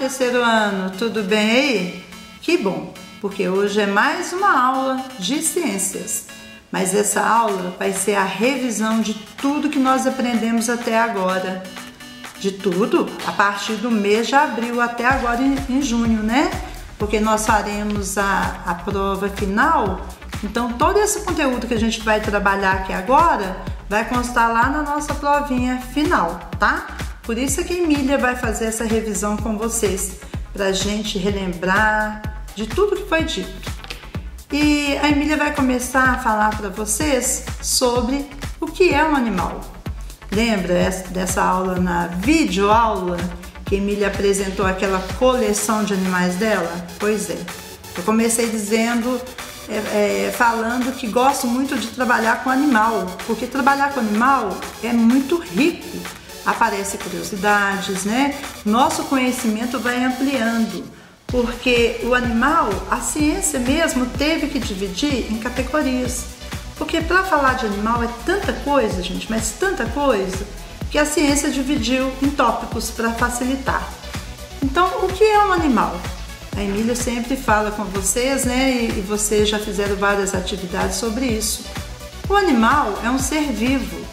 terceiro ano, tudo bem aí? Que bom, porque hoje é mais uma aula de ciências. Mas essa aula vai ser a revisão de tudo que nós aprendemos até agora. De tudo, a partir do mês de abril até agora em junho, né? Porque nós faremos a prova final. Então, todo esse conteúdo que a gente vai trabalhar aqui agora vai constar lá na nossa provinha final, tá? Por isso que a Emília vai fazer essa revisão com vocês, pra gente relembrar de tudo que foi dito. E a Emília vai começar a falar para vocês sobre o que é um animal. Lembra dessa aula na videoaula que a Emília apresentou aquela coleção de animais dela? Pois é, eu comecei dizendo, falando que gosto muito de trabalhar com animal, porque trabalhar com animal é muito rico. Aparecem curiosidades, né? Nosso conhecimento vai ampliando, porque o animal, a ciência mesmo teve que dividir em categorias. Porque para falar de animal é tanta coisa, gente, mas tanta coisa, que a ciência dividiu em tópicos para facilitar. Então, o que é um animal? A Emília sempre fala com vocês, né? E vocês já fizeram várias atividades sobre isso. O animal é um ser vivo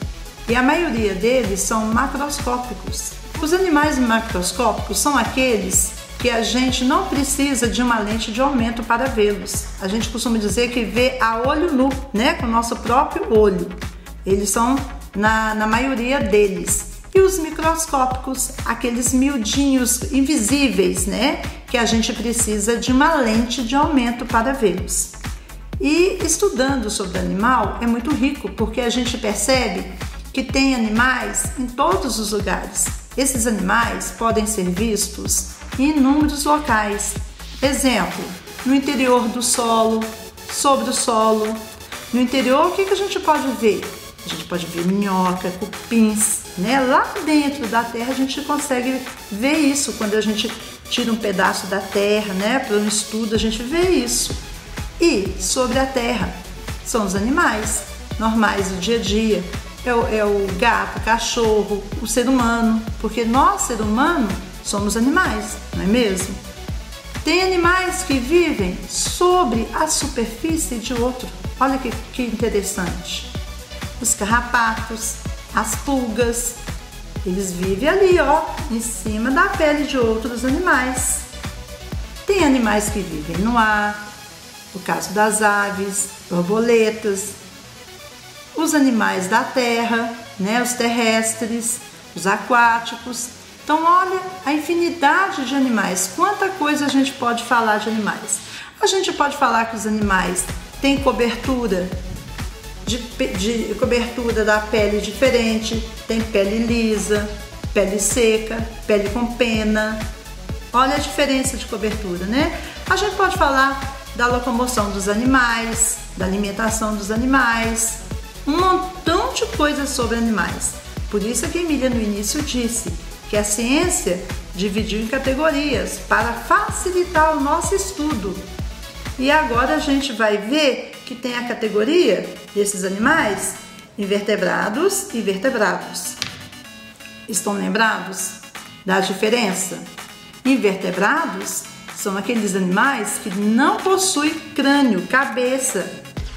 e a maioria deles são macroscópicos. Os animais macroscópicos são aqueles que a gente não precisa de uma lente de aumento para vê-los. A gente costuma dizer que vê a olho nu, né? Com o nosso próprio olho. Eles são na maioria deles. E os microscópicos, aqueles miudinhos invisíveis, né? Que a gente precisa de uma lente de aumento para vê-los. E estudando sobre animal é muito rico, porque a gente percebe que tem animais em todos os lugares. Esses animais podem ser vistos em inúmeros locais. Exemplo, no interior do solo, sobre o solo. No interior, o que a gente pode ver? A gente pode ver minhoca, cupins, né? Lá dentro da terra a gente consegue ver isso. Quando a gente tira um pedaço da terra, né? Para um estudo a gente vê isso. E sobre a terra, são os animais normais do dia a dia. É o gato, o cachorro, o ser humano, porque nós, ser humano, somos animais, não é mesmo? Tem animais que vivem sobre a superfície de outro. Olha que interessante. Os carrapatos, as pulgas, eles vivem ali, ó, em cima da pele de outros animais. Tem animais que vivem no ar, o caso das aves, borboletas, os animais da terra, né, os terrestres, os aquáticos. Então, olha a infinidade de animais. Quanta coisa a gente pode falar de animais. A gente pode falar que os animais têm cobertura, de cobertura da pele diferente. Tem pele lisa, pele seca, pele com pena. Olha a diferença de cobertura, né? A gente pode falar da locomoção dos animais, da alimentação dos animais. Um montão de coisas sobre animais. Por isso que a Emília no início disse que a ciência dividiu em categorias para facilitar o nosso estudo. E agora a gente vai ver que tem a categoria desses animais, invertebrados e vertebrados. Estão lembrados da diferença? Invertebrados são aqueles animais que não possuem crânio, cabeça,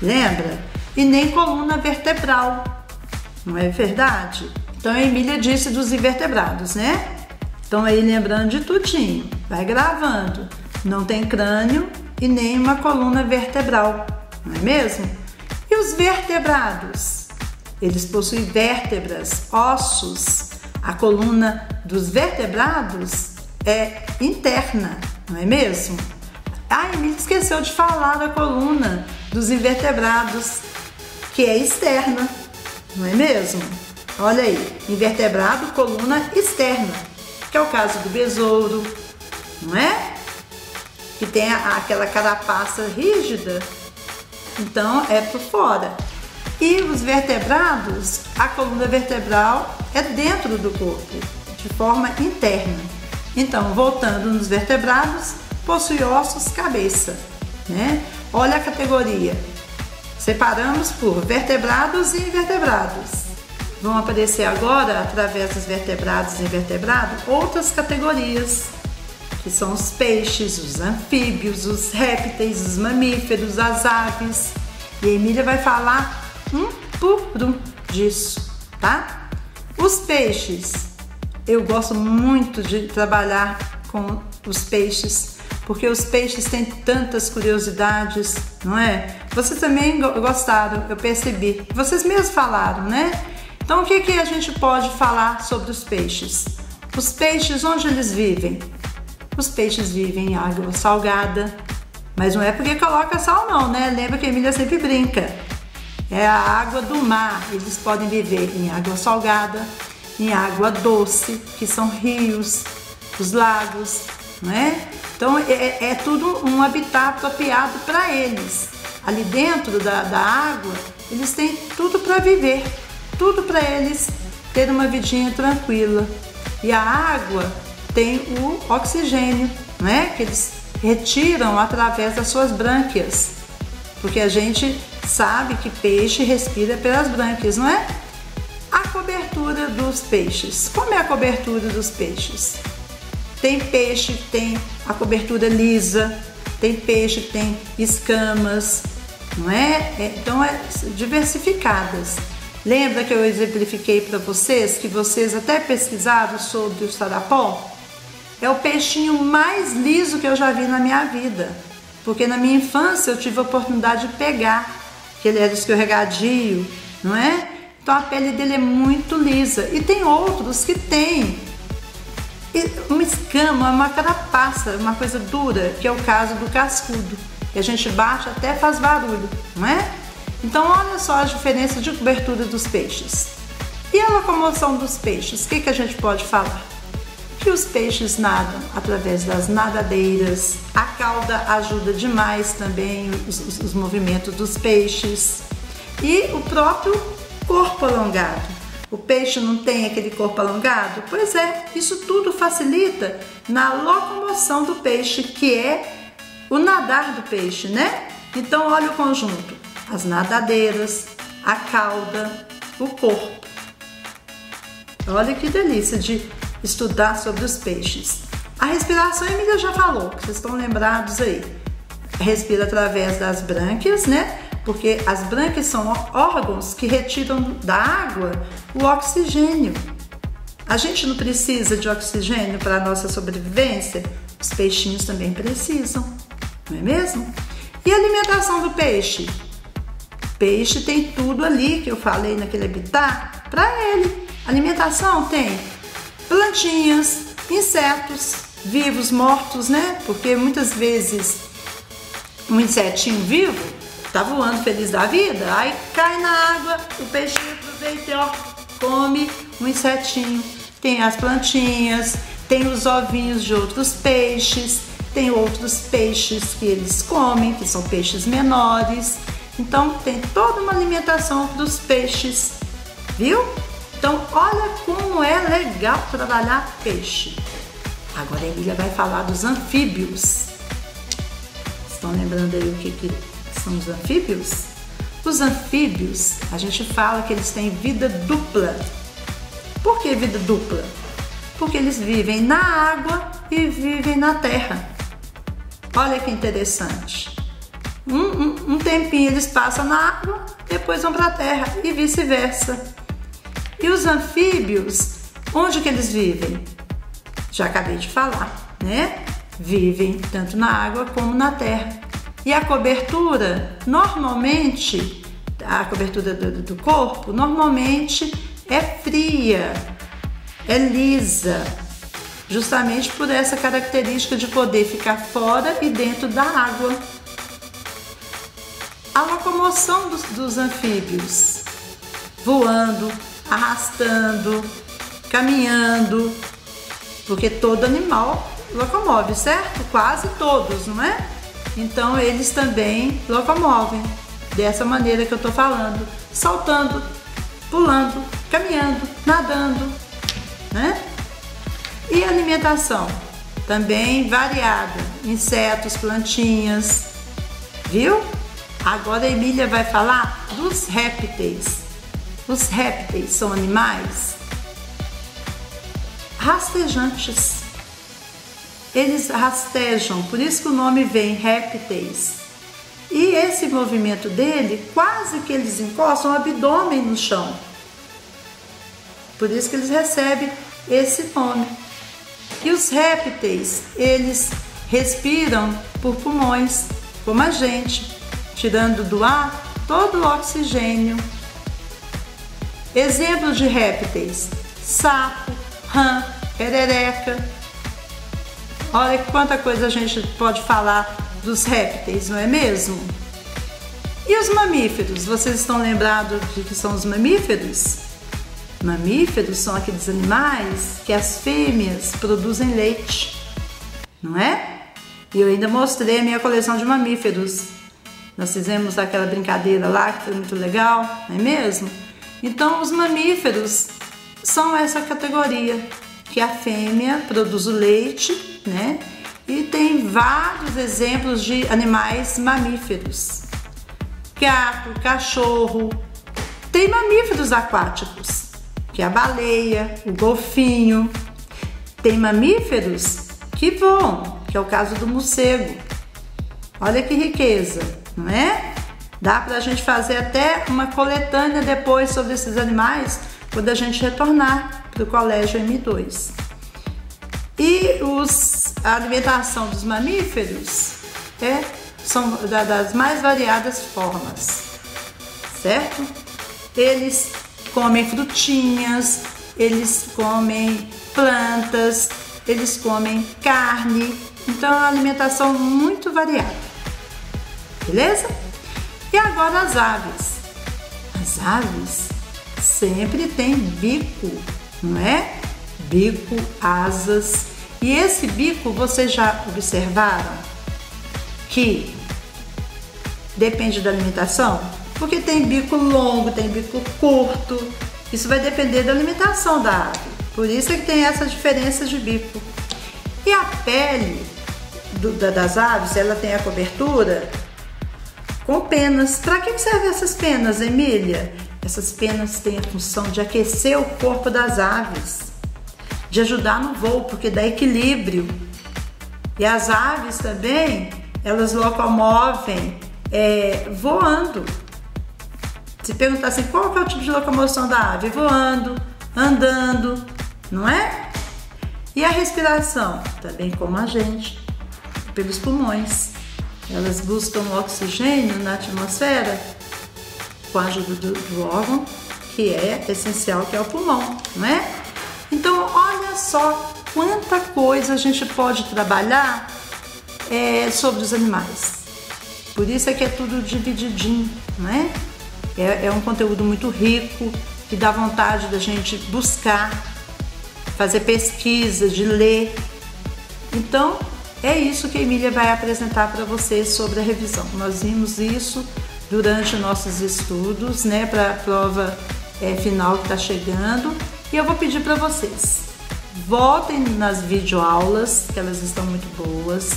lembra? E nem coluna vertebral, não é verdade? Então a Emília disse dos invertebrados, né? Então aí lembrando de tudinho, vai gravando. Não tem crânio e nem uma coluna vertebral, não é mesmo? E os vertebrados? Eles possuem vértebras, ossos. A coluna dos vertebrados é interna, não é mesmo? A Emília esqueceu de falar da coluna dos invertebrados, que é externa, não é mesmo? Olha aí, invertebrado, coluna externa, que é o caso do besouro, não é? Que tem aquela carapaça rígida, então é por fora. E os vertebrados, a coluna vertebral é dentro do corpo, de forma interna. Então, voltando nos vertebrados, possui ossos, cabeça, né? Olha a categoria. Separamos por vertebrados e invertebrados. Vão aparecer agora, através dos vertebrados e invertebrados, outras categorias que são os peixes, os anfíbios, os répteis, os mamíferos, as aves. E a Emília vai falar um por um disso, tá? Os peixes, eu gosto muito de trabalhar com os peixes, porque os peixes têm tantas curiosidades, não é? Vocês também gostaram, eu percebi. Vocês mesmos falaram, né? Então, o que a gente pode falar sobre os peixes? Os peixes, onde eles vivem? Os peixes vivem em água salgada, mas não é porque coloca sal não, né? Lembra que a Emília sempre brinca. É a água do mar, eles podem viver em água salgada, em água doce, que são rios, os lagos, não é? Então é tudo um habitat apropriado para eles. Ali dentro da água, eles têm tudo para viver, tudo para eles terem uma vidinha tranquila. E a água tem o oxigênio, não é? Que eles retiram através das suas brânquias, porque a gente sabe que peixe respira pelas brânquias, não é? A cobertura dos peixes. Como é a cobertura dos peixes? Tem peixe que tem a cobertura lisa, tem peixe que tem escamas, não é? Então é diversificadas. Lembra que eu exemplifiquei para vocês, que vocês até pesquisaram sobre o sarapó? É o peixinho mais liso que eu já vi na minha vida, porque na minha infância eu tive a oportunidade de pegar, que ele era escorregadio, não é? Então a pele dele é muito lisa. E tem outros que tem uma escama, uma carapaça, uma coisa dura, que é o caso do cascudo, que a gente bate até faz barulho, não é? Então olha só a diferença de cobertura dos peixes. E a locomoção dos peixes, o que a gente pode falar? Que os peixes nadam através das nadadeiras, a cauda ajuda demais também os movimentos dos peixes e o próprio corpo alongado. O peixe não tem aquele corpo alongado? Pois é, isso tudo facilita na locomoção do peixe, que é o nadar do peixe, né? Então olha o conjunto, as nadadeiras, a cauda, o corpo. Olha que delícia de estudar sobre os peixes. A respiração, a Emília já falou, vocês estão lembrados aí. Respira através das brânquias, né? Porque as brânquias são órgãos que retiram da água o oxigênio. A gente não precisa de oxigênio para a nossa sobrevivência? Os peixinhos também precisam, não é mesmo? E a alimentação do peixe? Peixe tem tudo ali que eu falei naquele habitat para ele. A alimentação tem plantinhas, insetos, vivos, mortos, né? Porque muitas vezes um insetinho vivo tá voando feliz da vida, aí cai na água, o peixinho aproveita e ó, come um insetinho. Tem as plantinhas, tem os ovinhos de outros peixes, tem outros peixes que eles comem, que são peixes menores. Então tem toda uma alimentação dos peixes, viu? Então, olha como é legal trabalhar peixe. Agora a Emília vai falar dos anfíbios. Estão lembrando aí o que são os anfíbios? Os anfíbios, a gente fala que eles têm vida dupla. Por que vida dupla? Porque eles vivem na água e vivem na terra. Olha que interessante. Um tempinho eles passam na água, depois vão para a terra e vice-versa. E os anfíbios, onde que eles vivem? Já acabei de falar, né? Vivem tanto na água como na terra. E a cobertura, normalmente, a cobertura do corpo, normalmente é fria, é lisa, justamente por essa característica de poder ficar fora e dentro da água. A locomoção dos anfíbios, voando, arrastando, caminhando, porque todo animal locomove, certo? Quase todos, não é? Então eles também locomovem dessa maneira que eu tô falando, saltando, pulando, caminhando, nadando, né? E a alimentação também variada, insetos, plantinhas, viu? Agora a Emília vai falar dos répteis. Os répteis são animais rastejantes. eles rastejam, por isso que o nome vem répteis. E esse movimento dele, quase que eles encostam o abdômen no chão. Por isso que eles recebem esse nome. E os répteis, eles respiram por pulmões, como a gente, tirando do ar todo o oxigênio. Exemplos de répteis: sapo, rã, perereca. Olha quanta coisa a gente pode falar dos répteis, não é mesmo? E os mamíferos? Vocês estão lembrados de que são os mamíferos? Mamíferos são aqueles animais que as fêmeas produzem leite, não é? E eu ainda mostrei a minha coleção de mamíferos. Nós fizemos aquela brincadeira lá que foi muito legal, não é mesmo? Então os mamíferos são essa categoria, que a fêmea produz o leite, né? E tem vários exemplos de animais mamíferos. Gato, cachorro. Tem mamíferos aquáticos, que é a baleia, o golfinho. Tem mamíferos que voam, que é o caso do morcego. Olha que riqueza, não é? Dá pra gente fazer até uma coletânea depois sobre esses animais, quando a gente retornar para o colégio M2. E a alimentação dos mamíferos são das mais variadas formas, certo? Eles comem frutinhas, eles comem plantas, eles comem carne, então é uma alimentação muito variada, beleza? E agora as aves. As aves sempre têm bico, não é? Bico, asas. E esse bico, vocês já observaram que depende da alimentação? Porque tem bico longo, tem bico curto. Isso vai depender da alimentação da ave. Por isso é que tem essa diferença de bico. E a pele das aves, ela tem a cobertura com penas. Para que servem essas penas, Emília? Essas penas têm a função de aquecer o corpo das aves, de ajudar no voo, porque dá equilíbrio. E as aves também, elas locomovem voando. Se perguntar assim, qual que é o tipo de locomoção da ave? Voando, andando, não é? E a respiração? Também como a gente, pelos pulmões. Elas buscam oxigênio na atmosfera com a ajuda do órgão que é essencial, que é o pulmão, não é? Então, olha só quanta coisa a gente pode trabalhar sobre os animais. Por isso é que é tudo divididinho, não é? É um conteúdo muito rico, que dá vontade da gente buscar, fazer pesquisa, de ler. Então, é isso que a Emília vai apresentar para vocês sobre a revisão. Nós vimos isso durante nossos estudos, né, para a prova final que está chegando. E eu vou pedir para vocês, voltem nas videoaulas, que elas estão muito boas,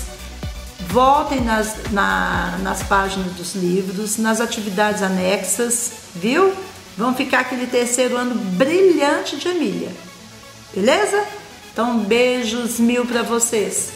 voltem nas páginas dos livros, nas atividades anexas, viu? Vão ficar aquele terceiro ano brilhante de Emília, beleza? Então, beijos mil para vocês.